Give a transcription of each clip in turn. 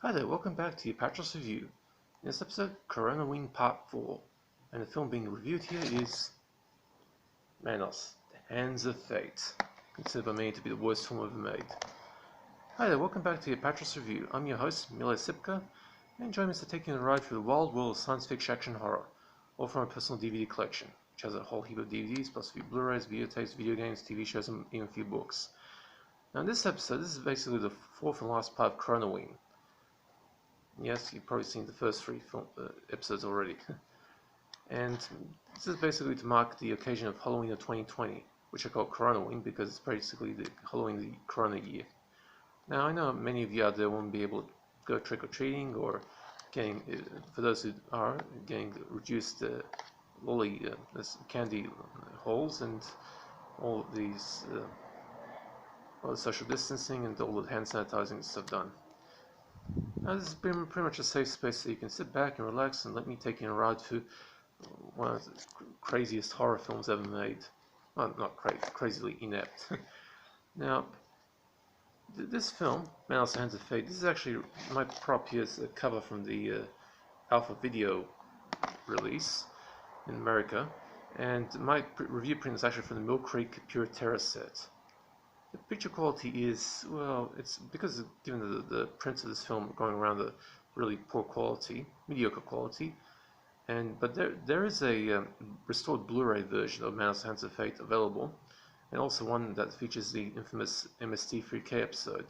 Hi there, welcome back to the Apatros review. In this episode, Coronaween Part 4, and the film being reviewed here is Manos, The Hands of Fate, considered by many to be the worst film ever made. Hi there, welcome back to the Apatros review. I'm your host, Mile Sipka, and join us to taking a ride through the wild world of science fiction action horror, all from our personal DVD collection, which has a whole heap of DVDs, plus a few Blu-rays, videotapes, video games, TV shows, and even a few books. Now in this episode, this is basically the fourth and last part of Coronaween. Yes, you've probably seen the first three episodes already. And this is basically to mark the occasion of Halloween of 2020, which I call Coronaween because it's basically the Halloween the Corona year. Now, I know many of you out there won't be able to go trick-or-treating or getting, for those who are, getting reduced lolly candy holes and all these, all the social distancing and all the hand sanitizing and stuff done. Now, this has been pretty much a safe space so you can sit back and relax and let me take you on a ride through one of the craziest horror films ever made. Well, not crazy, crazily inept. Now, this film, Manos, Hands of Fate, this is actually my prop here is a cover from the Alpha Video release in America, and my review print is actually from the Mill Creek Pure Terror set. The picture quality is, well, it's because given the prints of this film going around the really poor quality, mediocre quality, but there is a restored Blu-ray version of Manos Hands of Fate available, and also one that features the infamous MST3K episode.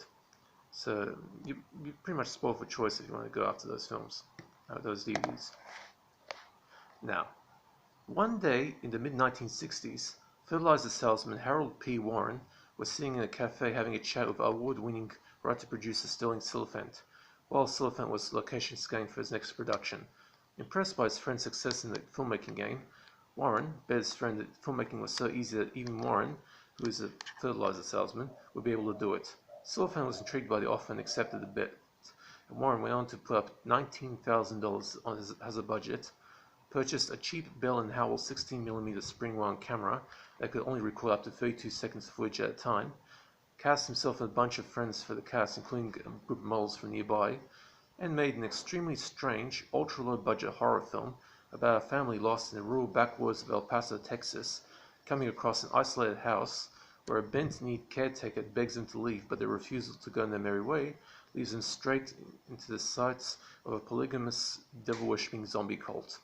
So you're pretty much spoiled for choice if you want to go after those films, those DVDs. Now, one day in the mid-1960s, fertilizer salesman Harold P. Warren was sitting in a cafe having a chat with award-winning writer-producer Sterling Silliphant, while Silliphant was location scanning for his next production. Impressed by his friend's success in the filmmaking game, Warren bet his friend that filmmaking was so easy that even Warren, who is a fertilizer salesman, would be able to do it. Silliphant was intrigued by the offer and accepted the bet, and Warren went on to put up $19,000 as a budget, purchased a cheap Bell & Howell 16mm spring-wound camera that could only record up to 32 seconds of footage at a time, cast himself and a bunch of friends for the cast, including a group of models from nearby, and made an extremely strange, ultra-low-budget horror film about a family lost in the rural backwoods of El Paso, Texas, coming across an isolated house where a bent-kneed caretaker begs them to leave, but their refusal to go on their merry way leads them straight into the sights of a polygamous, devil-worshipping zombie cult.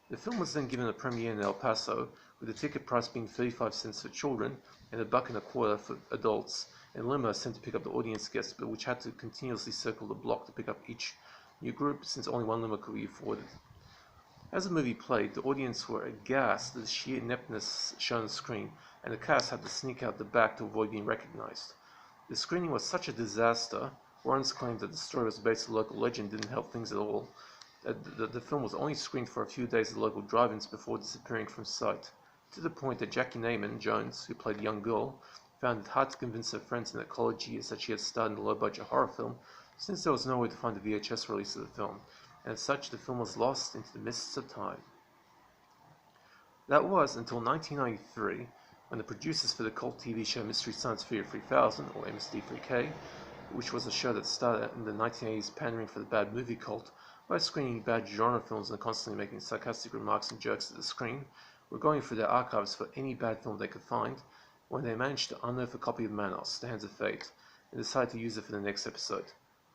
The film was then given a premiere in El Paso, with the ticket price being 35 cents for children and $1.25 for adults, and limo sent to pick up the audience guests, but which had to continuously circle the block to pick up each new group, since only one limo could be afforded. As the movie played, the audience were aghast at the sheer ineptness shown on the screen, and the cast had to sneak out the back to avoid being recognized. The screening was such a disaster. Warren's claim that the story was based on local legend didn't help things at all. The film was only screened for a few days at local drive-ins before disappearing from sight, to the point that Jackie Neyman Jones, who played a young girl, found it hard to convince her friends in their college years that she had starred in a low-budget horror film, since there was no way to find a VHS release of the film, and as such the film was lost into the mists of time. That was until 1993, when the producers for the cult TV show Mystery Science Theater 3000, or MST3K, which was a show that started in the 1980s pandering for the bad movie cult, by screening bad genre films and constantly making sarcastic remarks and jokes at the screen, were going through their archives for any bad film they could find, when they managed to unearth a copy of Manos, The Hands of Fate, and decided to use it for the next episode.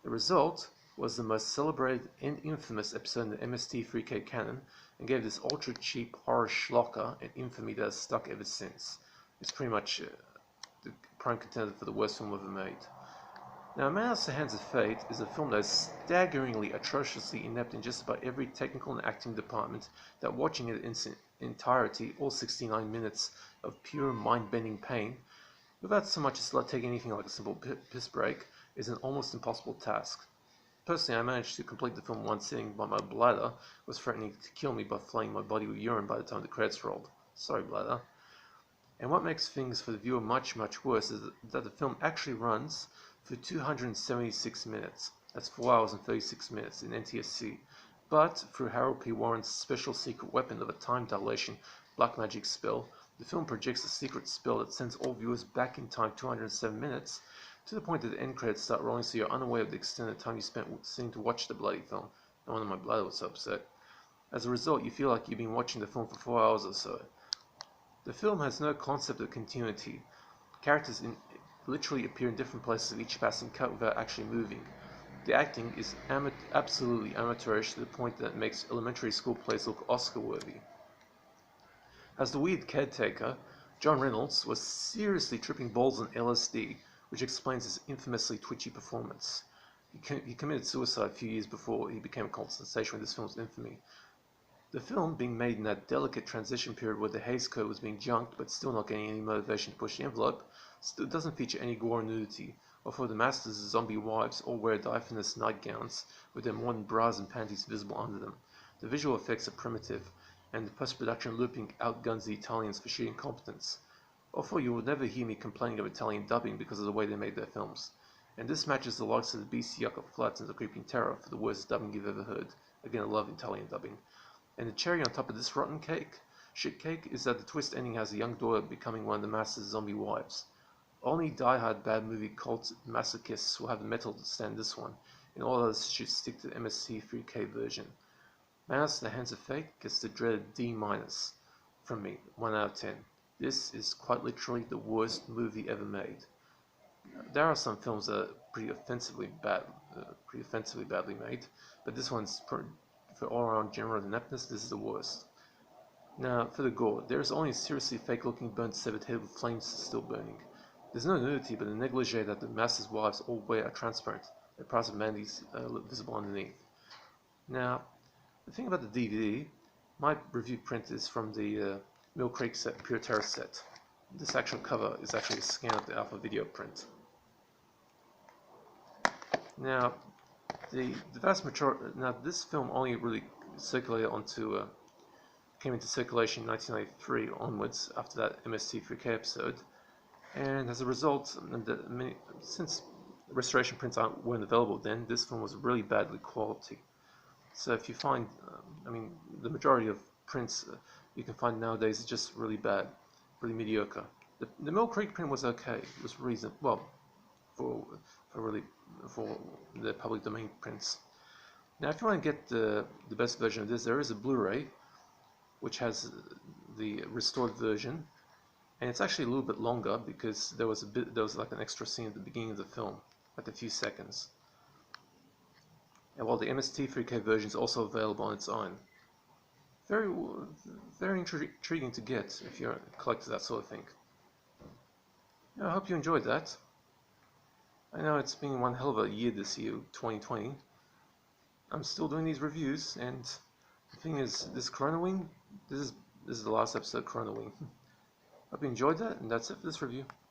The result was the most celebrated and infamous episode in the MST3K canon, and gave this ultra-cheap horror schlocker an infamy that has stuck ever since. It's pretty much the prime contender for the worst film ever made. Now, Manos, The Hands of Fate is a film that is staggeringly, atrociously inept in just about every technical and acting department, that watching it in its entirety, all 69 minutes of pure mind-bending pain, without so much as taking anything like a simple piss break, is an almost impossible task. Personally, I managed to complete the film one sitting, but my bladder was threatening to kill me by flooding my body with urine by the time the credits rolled. Sorry, bladder. And what makes things for the viewer much, much worse is that the film actually runs for 276 minutes. That's 4 hours and 36 minutes in NTSC. But through Harold P. Warren's special secret weapon of a time dilation black magic spell, the film projects a secret spell that sends all viewers back in time 207 minutes, to the point that the end credits start rolling so you're unaware of the extent of time you spent sitting to watch the bloody film. No wonder my bladder was so upset. As a result, you feel like you've been watching the film for 4 hours or so. The film has no concept of continuity. Characters literally appear in different places at each passing cut without actually moving. The acting is absolutely amateurish to the point that it makes elementary school plays look Oscar-worthy. As the weird caretaker, John Reynolds was seriously tripping balls on LSD, which explains his infamously twitchy performance. He committed suicide a few years before he became a cult sensation with this film's infamy. The film, being made in that delicate transition period where the Hays Code was being junked but still not getting any motivation to push the envelope, still doesn't feature any gore or nudity, or for the Masters' zombie wives all wear diaphanous nightgowns with their modern bras and panties visible under them. The visual effects are primitive, and the post-production looping outguns the Italians for sheer incompetence. Although you will never hear me complaining of Italian dubbing because of the way they made their films. And this matches the likes of the BC Yucca Flats and the Creeping Terror for the worst dubbing you've ever heard. Again, I love Italian dubbing. And the cherry on top of this rotten shit cake, is that the twist ending has a young daughter becoming one of the Master's zombie wives. Only die-hard bad movie cult masochists will have the metal to stand this one, and all others should stick to the MST3K version. Manos, The Hands of Fate gets the dreaded D- from me, 1 out of 10. This is quite literally the worst movie ever made. There are some films that are pretty offensively badly made, but this one's for all-around general ineptness, this is the worst. Now, for the gore, there is only a seriously fake-looking burnt severed head with flames still burning. There's no nudity, but the negligee that the Master's wives all wear are transparent. The parts of Mandy's visible underneath. Now, the thing about the DVD, my review print is from the Mill Creek set, Pure Terror set. This actual cover is actually a scan of the Alpha video print. Now, the vast majority. Now, this film only really circulated came into circulation in 1993 onwards after that MST3K episode, and as a result, since restoration prints weren't available then, this film was really badly quality. So if you find, the majority of prints you can find nowadays is just really bad, really mediocre. The Mill Creek print was okay. It was reasonable. Well, for the public domain prints. Now, if you want to get the best version of this, there is a Blu-ray which has the restored version, and it's actually a little bit longer because there was like an extra scene at the beginning of the film, like a few seconds. And while the MST3K version is also available on its own. Very, very intriguing to get if you're a collector, that sort of thing. I hope you enjoyed that. I know it's been one hell of a year this year, 2020. I'm still doing these reviews, and the thing is, this Coronaween, this is the last episode of Coronaween. Hope you enjoyed that, and that's it for this review.